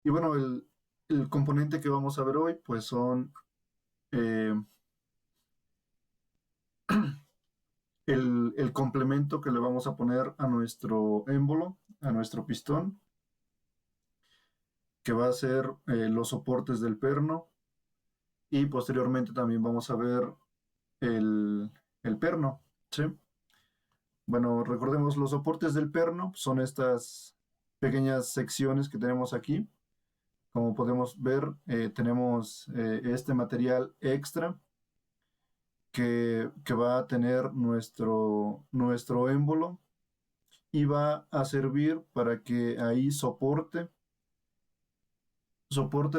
Y bueno, el componente que vamos a ver hoy, pues son eh, el complemento que le vamos a poner a nuestro émbolo, a nuestro pistón, que va a ser los soportes del perno. Y posteriormente también vamos a ver el, el perno, ¿sí? Bueno, recordemos, los soportes del perno son estas pequeñas secciones que tenemos aquí. Como podemos ver, tenemos este material extra que va a tener nuestro émbolo y va a servir para que ahí soporte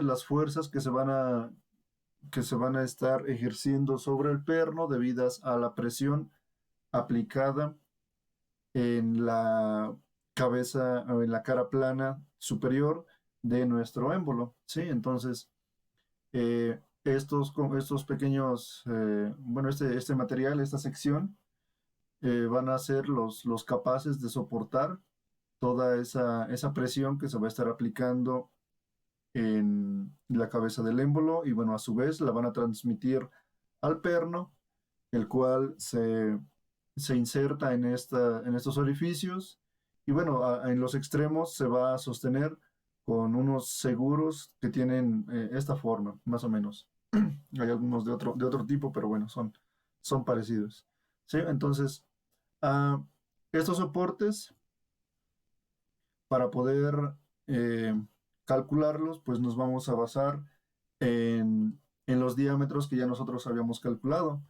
las fuerzas que se van a estar ejerciendo sobre el perno debidas a la presión aplicada en la cabeza o en la cara plana superior de nuestro émbolo, ¿sí? Entonces, estos pequeños, bueno, este material, esta sección, van a ser los capaces de soportar toda esa presión que se va a estar aplicando en la cabeza del émbolo y bueno, a su vez la van a transmitir al perno, el cual se inserta en estos orificios y bueno, en los extremos se va a sostener con unos seguros que tienen esta forma, más o menos. Hay algunos de otro tipo, pero bueno, son parecidos. ¿Sí? Entonces, ah, estos soportes, para poder eh, calcularlos, pues nos vamos a basar en los diámetros que ya nosotros habíamos calculado.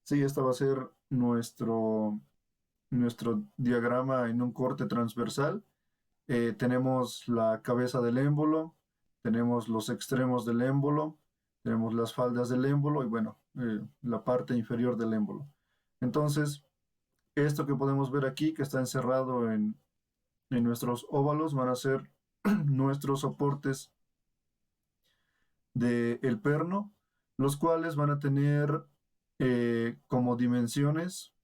Sí, este va a ser nuestro diagrama en un corte transversal. Tenemos la cabeza del émbolo, tenemos los extremos del émbolo, tenemos las faldas del émbolo y bueno, la parte inferior del émbolo. Entonces, esto que podemos ver aquí, que está encerrado en nuestros óvalos, van a ser nuestros soportes del perno, los cuales van a tener como dimensiones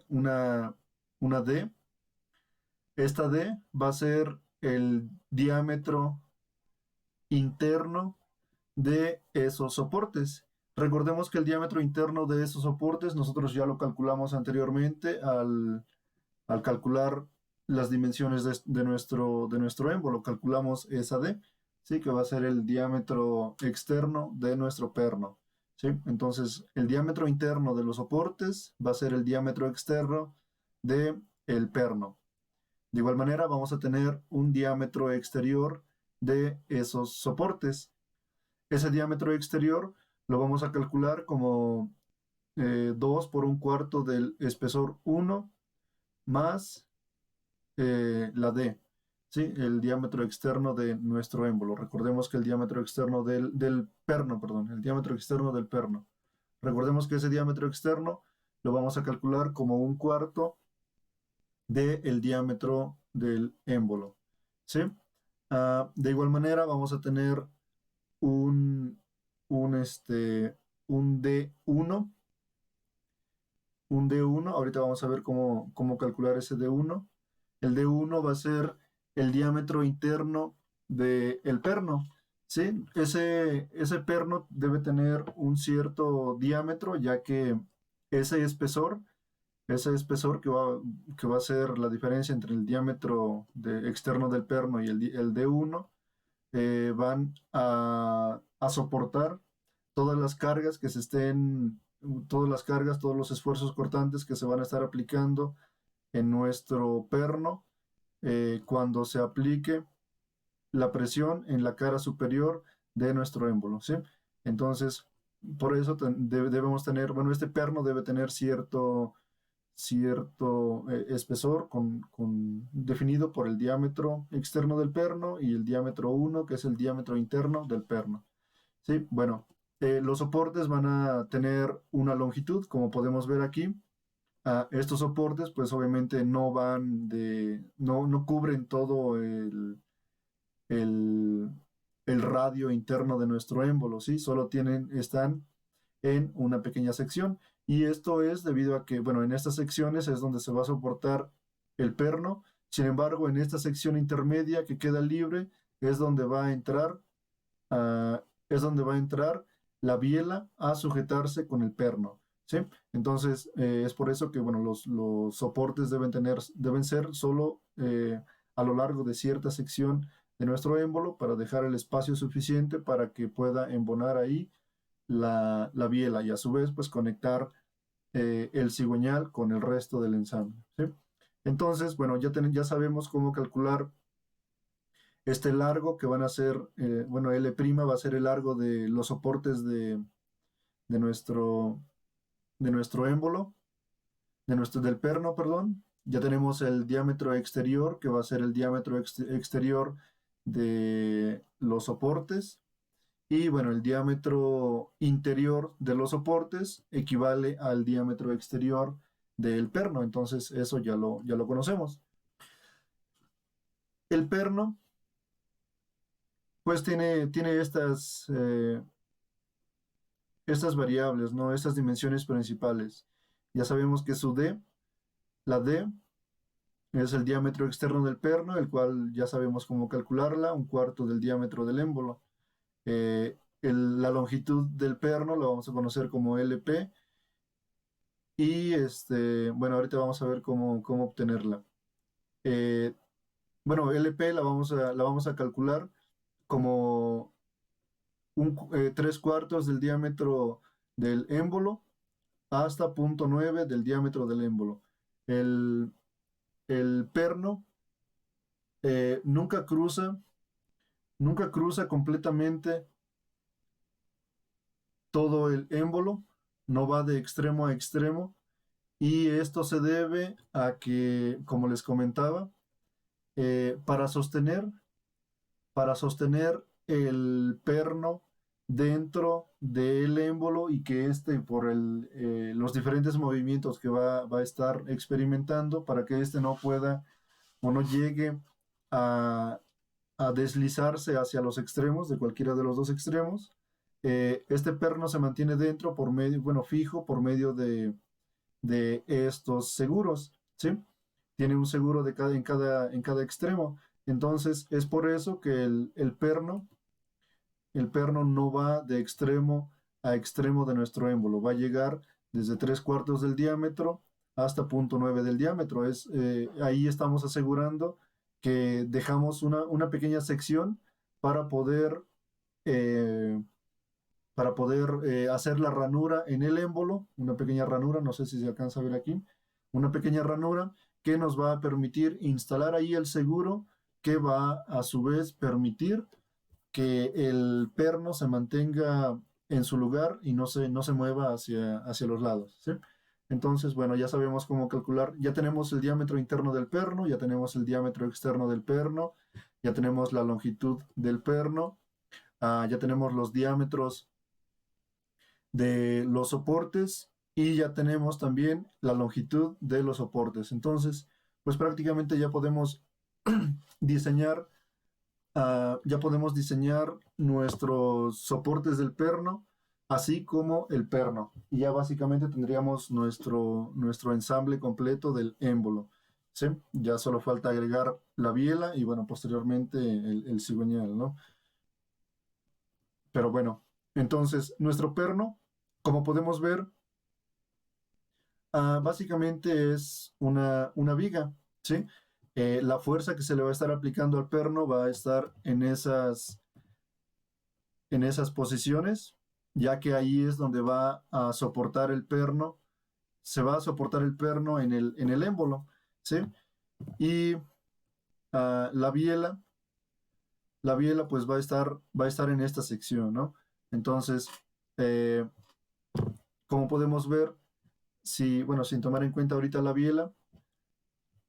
una D. Esta D va a ser el diámetro interno de esos soportes. Recordemos que el diámetro interno de esos soportes nosotros ya lo calculamos anteriormente al calcular las dimensiones de nuestro émbolo. Calculamos esa D, ¿sí? Que va a ser el diámetro externo de nuestro perno. ¿Sí? Entonces, el diámetro interno de los soportes va a ser el diámetro externo del perno. De igual manera, vamos a tener un diámetro exterior de esos soportes. Ese diámetro exterior lo vamos a calcular como 2 por un cuarto del espesor 1 más la D, ¿sí? El diámetro externo de nuestro émbolo. Recordemos que el diámetro externo del perno, perdón, el diámetro externo del perno. Recordemos que ese diámetro externo lo vamos a calcular como un cuarto del diámetro del émbolo, ¿sí? De igual manera vamos a tener un, un, este, un D1, ahorita vamos a ver cómo calcular ese D1. El D1 va a ser el diámetro interno del perno, ¿sí? Ese perno debe tener un cierto diámetro, ya que ese espesor, ese espesor que va a ser la diferencia entre el diámetro externo del perno y el D1, van a soportar todas las cargas que se estén, todas las cargas, todos los esfuerzos cortantes que se van a estar aplicando en nuestro perno cuando se aplique la presión en la cara superior de nuestro émbolo, ¿sí? Entonces, por eso debemos tener, bueno, este perno debe tener cierto espesor definido por el diámetro externo del perno y el diámetro 1, que es el diámetro interno del perno. Sí, bueno, los soportes van a tener una longitud, como podemos ver aquí. Estos soportes, pues obviamente no cubren todo el, el radio interno de nuestro émbolo, ¿sí? Solo están en una pequeña sección. Y esto es debido a que, bueno, en estas secciones es donde se va a soportar el perno. Sin embargo, en esta sección intermedia que queda libre es donde va a entrar, es donde va a entrar la biela a sujetarse con el perno, ¿sí? Entonces, es por eso que, bueno, los soportes deben ser solo a lo largo de cierta sección de nuestro émbolo para dejar el espacio suficiente para que pueda embonar ahí la biela y a su vez, pues, conectar el cigüeñal con el resto del ensamble, ¿sí? Entonces, bueno, ya sabemos cómo calcular este largo que van a ser, bueno, L' va a ser el largo de los soportes de nuestro, de nuestro émbolo, del perno, perdón. Ya tenemos el diámetro exterior, que va a ser el diámetro exterior de los soportes. Y bueno, el diámetro interior de los soportes equivale al diámetro exterior del perno. Entonces, eso ya lo conocemos. El perno, pues tiene estas variables, ¿no? Estas dimensiones principales. Ya sabemos que la D, es el diámetro externo del perno, el cual ya sabemos cómo calcularla, un cuarto del diámetro del émbolo. La longitud del perno la vamos a conocer como LP y bueno, ahorita vamos a ver cómo obtenerla. Eh, bueno, LP la vamos a calcular como 3/4 del diámetro del émbolo hasta 0,9 del diámetro del émbolo. El, el perno eh, nunca cruza, nunca cruza completamente todo el émbolo, no va de extremo a extremo, y esto se debe a que, como les comentaba, eh, para sostener, para sostener el perno dentro del émbolo y que por los diferentes movimientos que va a estar experimentando, para que no pueda o no llegue a, a deslizarse hacia los extremos, de cualquiera de los dos extremos. Este perno se mantiene dentro por medio, bueno, fijo por medio de estos seguros, ¿sí? Tiene un seguro en cada extremo. Entonces, es por eso que el perno no va de extremo a extremo de nuestro émbolo, va a llegar desde 3/4 del diámetro hasta 0,9 del diámetro. Ahí estamos asegurando que dejamos una pequeña sección para poder, eh, hacer la ranura en el émbolo, una pequeña ranura, no sé si se alcanza a ver aquí, una pequeña ranura que nos va a permitir instalar ahí el seguro que va a su vez permitir que el perno se mantenga en su lugar y no se mueva hacia los lados, ¿sí? Entonces, bueno, ya sabemos cómo calcular, ya tenemos el diámetro interno del perno, ya tenemos el diámetro externo del perno, ya tenemos la longitud del perno, ya tenemos los diámetros de los soportes y ya tenemos también la longitud de los soportes. Entonces, pues prácticamente diseñar ya podemos diseñar nuestros soportes del perno, así como el perno. Y ya básicamente tendríamos nuestro ensamble completo del émbolo, ¿sí? Ya solo falta agregar la biela y, bueno, posteriormente el cigüeñal, ¿no? Pero bueno, entonces nuestro perno, como podemos ver, básicamente es una viga, ¿sí? La fuerza que se le va a estar aplicando al perno va a estar en esas posiciones, ya que ahí es donde va a soportar el perno, se va a soportar el perno en el émbolo, ¿sí? Y ah, la biela pues va a estar en esta sección, ¿no? Entonces, eh, como podemos ver, bueno, sin tomar en cuenta ahorita la biela,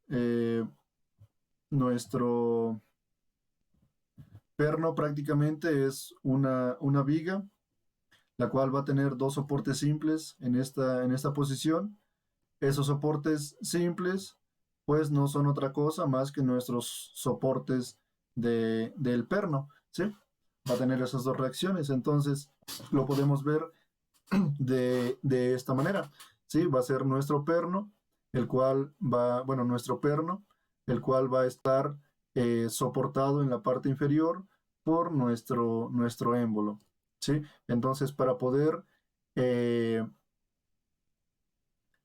eh, nuestro perno prácticamente es una viga la cual va a tener dos soportes simples en esta posición. Esos soportes simples, pues no son otra cosa más que nuestros soportes del perno, ¿sí? Va a tener esas dos reacciones, entonces lo podemos ver de esta manera, ¿sí? Va a ser nuestro perno, el cual va, bueno, nuestro perno, el cual va a estar soportado en la parte inferior por nuestro émbolo, ¿sí? Entonces, eh,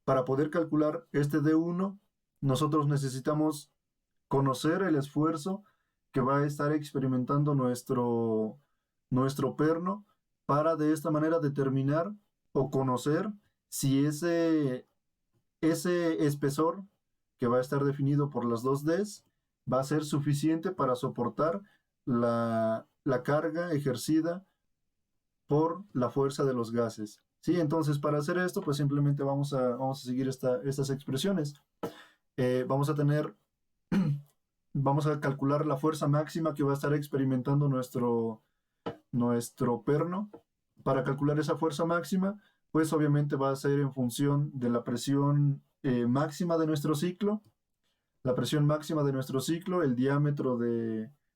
para poder calcular este D1, nosotros necesitamos conocer el esfuerzo que va a estar experimentando nuestro perno para de esta manera determinar o conocer si ese espesor que va a estar definido por las dos Ds va a ser suficiente para soportar la carga ejercida por la fuerza de los gases. ¿Sí? Entonces, para hacer esto, pues simplemente vamos a seguir estas expresiones. Vamos a tener, vamos a calcular la fuerza máxima que va a estar experimentando nuestro perno. Para calcular esa fuerza máxima, pues obviamente va a ser en función de la presión máxima de nuestro ciclo. La presión máxima de nuestro ciclo, el diámetro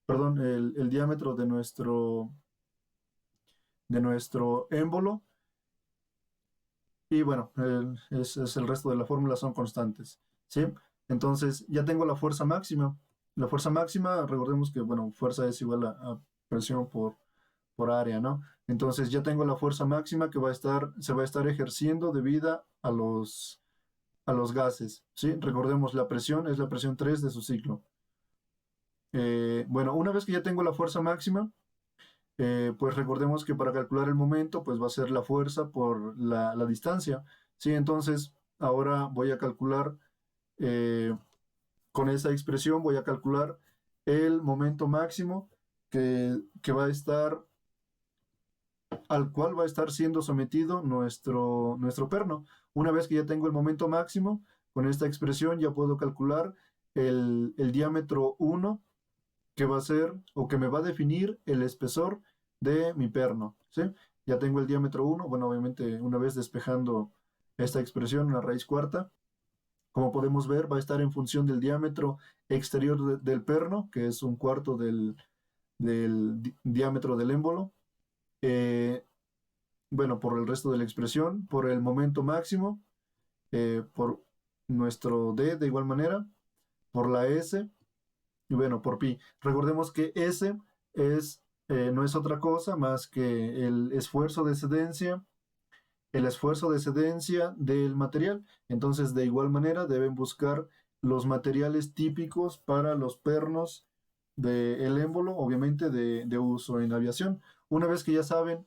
perdón, el diámetro de nuestro émbolo. Y bueno, el resto de la fórmula son constantes, ¿sí? Entonces, ya tengo la fuerza máxima. La fuerza máxima, recordemos que, bueno, fuerza es igual a presión por área, ¿no? Entonces, ya tengo la fuerza máxima que se va a estar ejerciendo debido a los gases, ¿sí? Recordemos, la presión es la presión 3 de su ciclo. Bueno, una vez que ya tengo la fuerza máxima, pues recordemos que para calcular el momento, pues va a ser la fuerza por la distancia. Sí, entonces ahora voy a calcular, eh, con esa expresión voy a calcular el momento máximo que va a estar, al cual va a estar siendo sometido nuestro perno. Una vez que ya tengo el momento máximo, con esta expresión ya puedo calcular el diámetro 1 que va a ser o que me va a definir el espesor de mi perno, ¿sí? Ya tengo el diámetro 1, bueno, obviamente una vez despejando esta expresión, una raíz cuarta, como podemos ver, va a estar en función del diámetro exterior del perno, que es un cuarto del diámetro del émbolo. Eh, bueno, por el resto de la expresión, por el momento máximo, por nuestro D de igual manera, por la S, y bueno, por pi. Recordemos que S no es otra cosa más que el esfuerzo de excedencia del material. Entonces, de igual manera, deben buscar los materiales típicos para los pernos del émbolo, obviamente de uso en aviación. Una vez que ya saben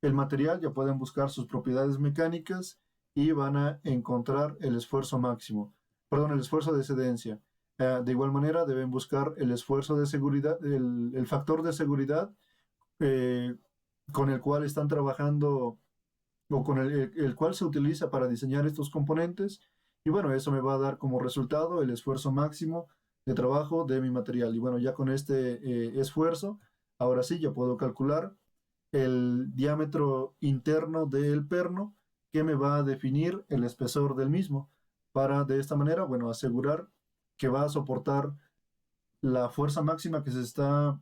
el material, ya pueden buscar sus propiedades mecánicas y van a encontrar el esfuerzo máximo, perdón, el esfuerzo de excedencia. De igual manera, deben buscar el esfuerzo de seguridad, el factor de seguridad eh, con el cual están trabajando o con el cual se utiliza para diseñar estos componentes. Y bueno, eso me va a dar como resultado el esfuerzo máximo de trabajo de mi material. Y bueno, ya con este esfuerzo, ahora sí, ya puedo calcular el diámetro interno del perno que me va a definir el espesor del mismo, para de esta manera, bueno, asegurar que va a soportar la fuerza máxima que se está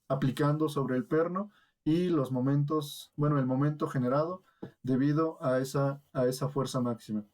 aplicando sobre el perno y los momentos, bueno, el momento generado debido a esa fuerza máxima.